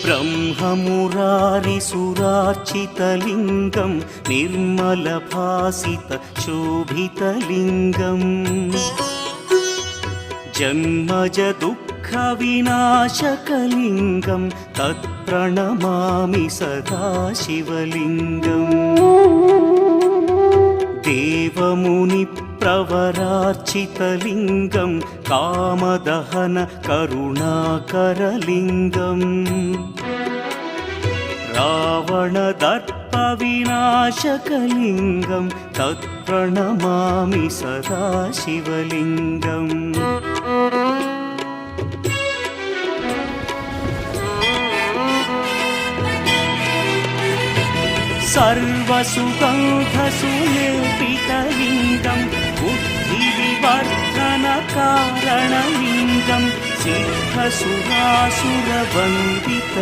ब्रह्ममुरारिसुरार्चितलिङ्गं निर्मलभासितशोभितलिङ्गम् जन्मजदुःखविनाशकलिङ्गं तत्प्रणमामि सदा शिवलिङ्गम् देवमुनिप्रवरार्चितलिङ्गं कामदहन करुणाकरलिङ्गम् रावणदर्पविनाशकलिङ्गं तत्प्रणमामि सदा शिवलिङ्गम् सर्वसुगन्धसुलेपितलिङ्गं बुद्धिविवर्धनकारणलिङ्गं सिद्धसुरासुरवन्दित